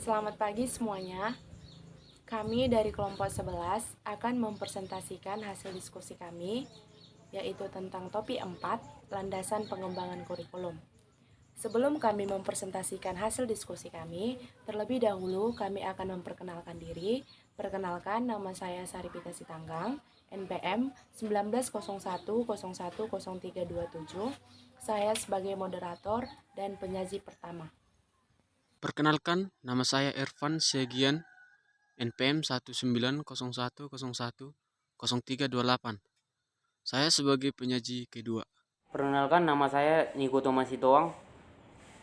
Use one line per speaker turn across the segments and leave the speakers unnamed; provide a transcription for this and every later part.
Selamat pagi semuanya. Kami dari kelompok 11 akan mempresentasikan hasil diskusi kami, yaitu tentang topik 4, landasan pengembangan kurikulum. Sebelum kami mempresentasikan hasil diskusi kami, terlebih dahulu kami akan memperkenalkan diri. Perkenalkan, nama saya Saripita Sitanggang, NPM 1901010327. Saya sebagai moderator dan penyaji pertama.
Perkenalkan, nama saya Irfan Syegian, NPM 1901010328. Saya sebagai penyaji kedua.
Perkenalkan, nama saya Niko Thomas Sitoang,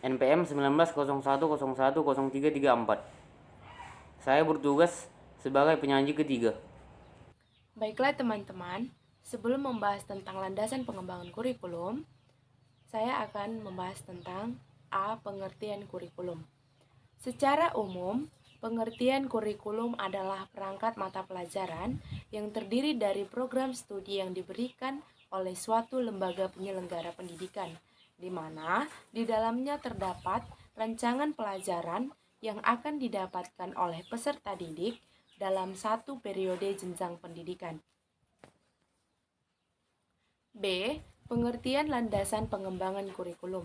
NPM 1901010334. Saya bertugas sebagai penyaji ketiga.
Baiklah teman-teman, sebelum membahas tentang landasan pengembangan kurikulum, saya akan membahas tentang A. Pengertian kurikulum. Secara umum, pengertian kurikulum adalah perangkat mata pelajaran yang terdiri dari program studi yang diberikan oleh suatu lembaga penyelenggara pendidikan, di mana di dalamnya terdapat rancangan pelajaran yang akan didapatkan oleh peserta didik dalam satu periode jenjang pendidikan. B. Pengertian landasan pengembangan kurikulum.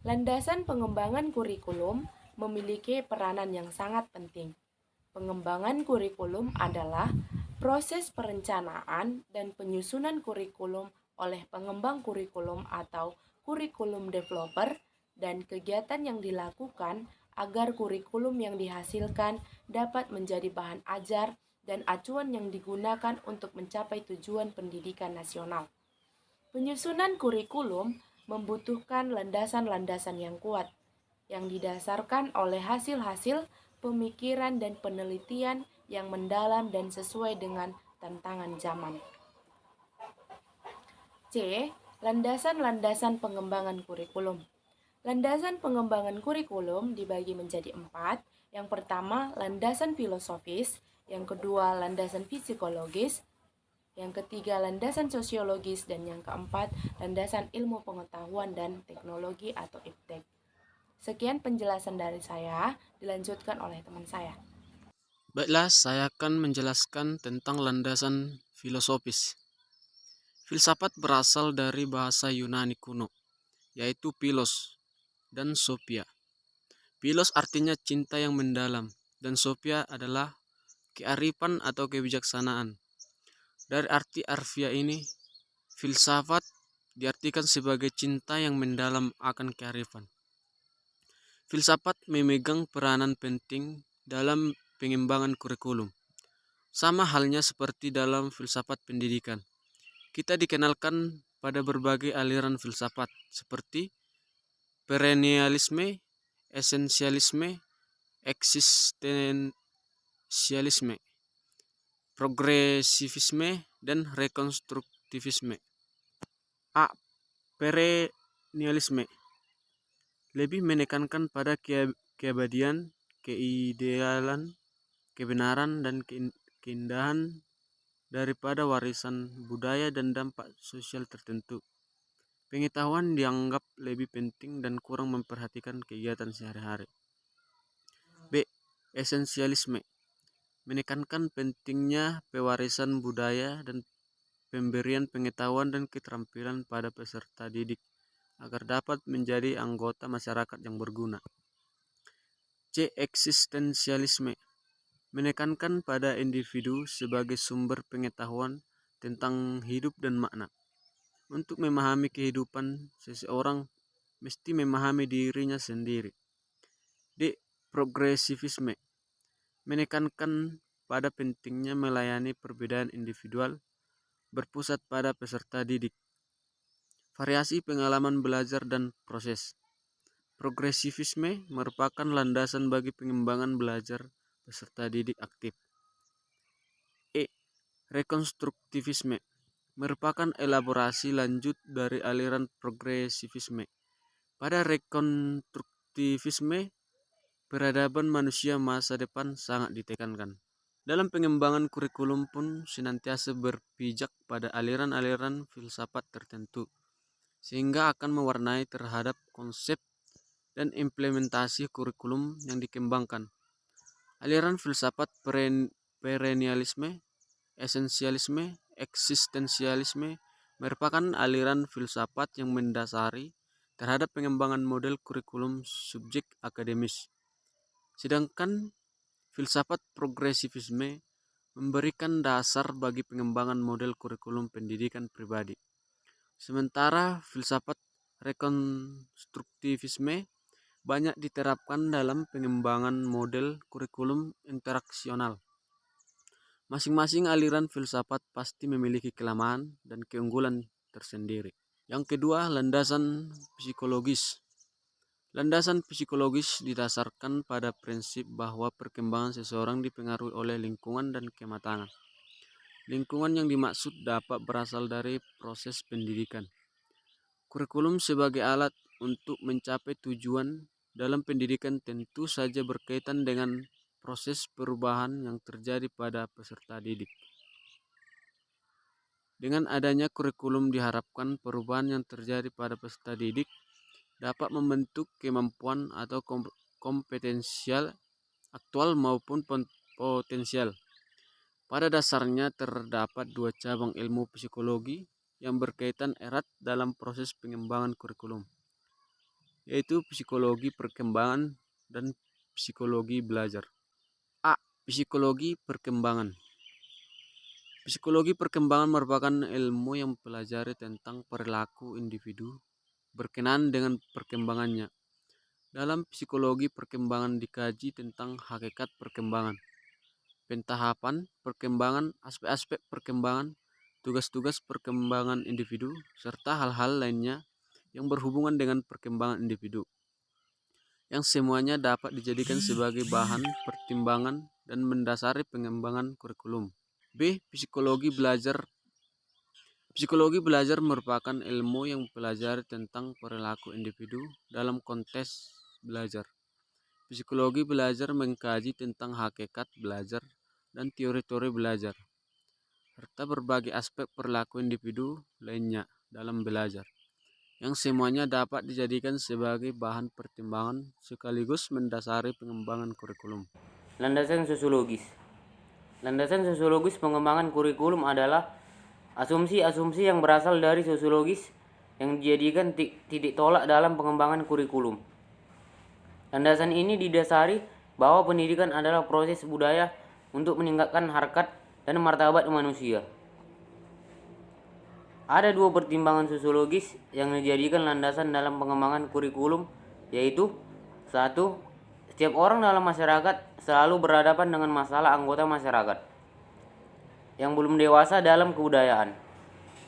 Landasan pengembangan kurikulum memiliki peranan yang sangat penting. Pengembangan kurikulum adalah proses perencanaan dan penyusunan kurikulum oleh pengembang kurikulum atau kurikulum developer dan kegiatan yang dilakukan agar kurikulum yang dihasilkan dapat menjadi bahan ajar dan acuan yang digunakan untuk mencapai tujuan pendidikan nasional. Penyusunan kurikulum membutuhkan landasan-landasan yang kuat, yang didasarkan oleh hasil-hasil pemikiran dan penelitian yang mendalam dan sesuai dengan tantangan zaman. C. Landasan-landasan pengembangan kurikulum. Landasan pengembangan kurikulum dibagi menjadi 4. Yang pertama, landasan filosofis. Yang kedua, landasan psikologis. Yang ketiga, landasan sosiologis. Dan yang keempat, landasan ilmu pengetahuan dan teknologi atau IPTEK. Sekian penjelasan dari saya, dilanjutkan oleh teman saya.
Baiklah, saya akan menjelaskan tentang landasan filosofis. Filsafat berasal dari bahasa Yunani kuno, yaitu philos dan sophia. Philos artinya cinta yang mendalam, dan sophia adalah kearifan atau kebijaksanaan. Dari arti harfiah ini, filsafat diartikan sebagai cinta yang mendalam akan kearifan. Filsafat memegang peranan penting dalam pengembangan kurikulum. Sama halnya seperti dalam filsafat pendidikan. Kita dikenalkan pada berbagai aliran filsafat seperti perennialisme, esensialisme, eksistensialisme, progresivisme, dan rekonstruktivisme. A. Perennialisme lebih menekankan pada keabadian, keidealan, kebenaran, dan keindahan daripada warisan budaya dan dampak sosial tertentu. Pengetahuan dianggap lebih penting dan kurang memperhatikan kegiatan sehari-hari. B. Esensialisme menekankan pentingnya pewarisan budaya dan pemberian pengetahuan dan keterampilan pada peserta didik agar dapat menjadi anggota masyarakat yang berguna. C. Eksistensialisme menekankan pada individu sebagai sumber pengetahuan tentang hidup dan makna. Untuk memahami kehidupan, seseorang mesti memahami dirinya sendiri. D. Progresivisme menekankan pada pentingnya melayani perbedaan individual, berpusat pada peserta didik, variasi pengalaman belajar dan proses. Progresivisme merupakan landasan bagi pengembangan belajar peserta didik aktif. E. Rekonstruktivisme merupakan elaborasi lanjut dari aliran progresivisme. Pada rekonstruktivisme, peradaban manusia masa depan sangat ditekankan. Dalam pengembangan kurikulum pun senantiasa berpijak pada aliran-aliran filsafat tertentu, sehingga akan mewarnai terhadap konsep dan implementasi kurikulum yang dikembangkan. Aliran filsafat perennialisme, esensialisme, eksistensialisme merupakan aliran filsafat yang mendasari terhadap pengembangan model kurikulum subjek akademis. Sedangkan filsafat progresivisme memberikan dasar bagi pengembangan model kurikulum pendidikan pribadi. Sementara filsafat rekonstruktivisme banyak diterapkan dalam pengembangan model kurikulum interaksional. Masing-masing aliran filsafat pasti memiliki kelemahan dan keunggulan tersendiri. Yang kedua, landasan psikologis. Landasan psikologis didasarkan pada prinsip bahwa perkembangan seseorang dipengaruhi oleh lingkungan dan kematangan. Lingkungan yang dimaksud dapat berasal dari proses pendidikan. Kurikulum sebagai alat untuk mencapai tujuan dalam pendidikan tentu saja berkaitan dengan proses perubahan yang terjadi pada peserta didik. Dengan adanya kurikulum diharapkan perubahan yang terjadi pada peserta didik dapat membentuk kemampuan atau kompetensial aktual maupun potensial. Pada dasarnya terdapat dua cabang ilmu psikologi yang berkaitan erat dalam proses pengembangan kurikulum, yaitu psikologi perkembangan dan psikologi belajar. A. Psikologi perkembangan. Psikologi perkembangan merupakan ilmu yang mempelajari tentang perilaku individu berkenaan dengan perkembangannya. Dalam psikologi perkembangan dikaji tentang hakikat perkembangan, pentahapan perkembangan, aspek-aspek perkembangan, tugas-tugas perkembangan individu, serta hal-hal lainnya yang berhubungan dengan perkembangan individu, yang semuanya dapat dijadikan sebagai bahan pertimbangan dan mendasari pengembangan kurikulum. B. Psikologi belajar. Psikologi belajar merupakan ilmu yang mempelajari tentang perilaku individu dalam konteks belajar. Psikologi belajar mengkaji tentang hakikat belajar dan teori-teori belajar, serta berbagai aspek perilaku individu lainnya dalam belajar, yang semuanya dapat dijadikan sebagai bahan pertimbangan sekaligus mendasari pengembangan kurikulum.
Landasan sosiologis. Landasan sosiologis pengembangan kurikulum adalah asumsi-asumsi yang berasal dari sosiologis yang dijadikan titik tolak dalam pengembangan kurikulum. Landasan ini didasari bahwa pendidikan adalah proses budaya untuk meningkatkan harkat dan martabat manusia. Ada dua pertimbangan sosiologis yang dijadikan landasan dalam pengembangan kurikulum, yaitu 1. Setiap orang dalam masyarakat selalu berhadapan dengan masalah anggota masyarakat yang belum dewasa dalam kebudayaan.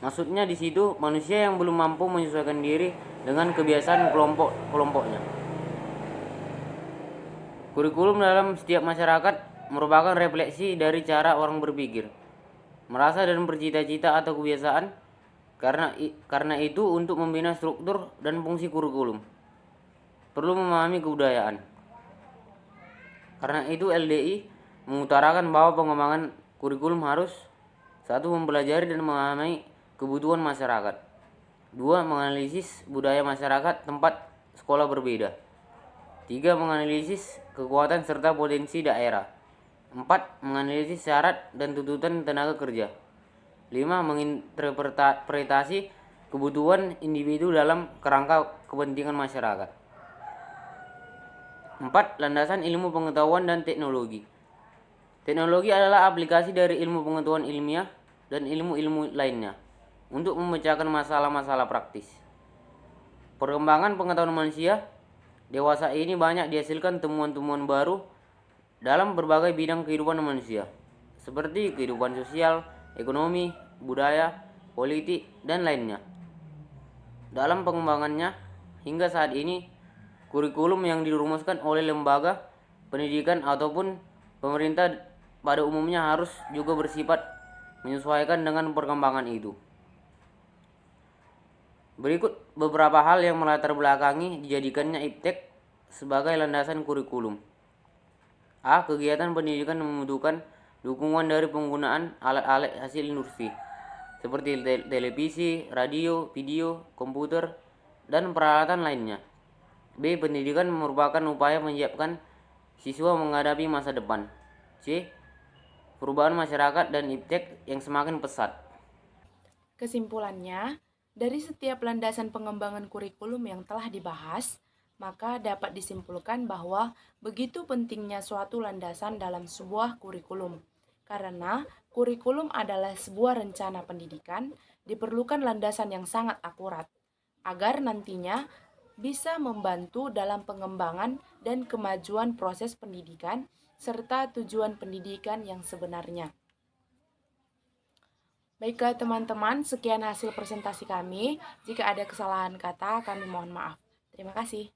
Maksudnya di situ manusia yang belum mampu menyesuaikan diri dengan kebiasaan kelompoknya. Kurikulum dalam setiap masyarakat merupakan refleksi dari cara orang berpikir, merasa dan bercita-cita atau kebiasaan. Karena itu untuk membina struktur dan fungsi kurikulum perlu memahami kebudayaan. Karena itu LDI mengutarakan bahwa pengembangan kurikulum harus 1. Mempelajari dan memahami kebutuhan masyarakat. 2. Menganalisis budaya masyarakat tempat sekolah berbeda. 3. Menganalisis kekuatan serta potensi daerah. 4. Menganalisis syarat dan tuntutan tenaga kerja. 5. Menginterpretasi kebutuhan individu dalam kerangka kepentingan masyarakat. 4. Landasan ilmu pengetahuan dan teknologi. Teknologi adalah aplikasi dari ilmu pengetahuan ilmiah dan ilmu-ilmu lainnya untuk memecahkan masalah-masalah praktis. Perkembangan pengetahuan manusia dewasa ini banyak dihasilkan temuan-temuan baru dalam berbagai bidang kehidupan manusia, seperti kehidupan sosial, ekonomi, budaya, politik, dan lainnya. Dalam pengembangannya, hingga saat ini, kurikulum yang dirumuskan oleh lembaga pendidikan ataupun pemerintah pada umumnya harus juga bersifat menyesuaikan dengan perkembangan itu. Berikut beberapa hal yang melatar belakangi dijadikannya IPTEK sebagai landasan kurikulum. A. Kegiatan pendidikan membutuhkan dukungan dari penggunaan alat-alat hasil industri seperti televisi, radio, video, komputer, dan peralatan lainnya. B. Pendidikan merupakan upaya menyiapkan siswa menghadapi masa depan. C. Perubahan masyarakat dan iptek yang semakin pesat.
Kesimpulannya, dari setiap landasan pengembangan kurikulum yang telah dibahas, maka dapat disimpulkan bahwa begitu pentingnya suatu landasan dalam sebuah kurikulum. Karena kurikulum adalah sebuah rencana pendidikan, diperlukan landasan yang sangat akurat, agar nantinya bisa membantu dalam pengembangan dan kemajuan proses pendidikan serta tujuan pendidikan yang sebenarnya. Baiklah teman-teman, sekian hasil presentasi kami. Jika ada kesalahan kata, kami mohon maaf. Terima kasih.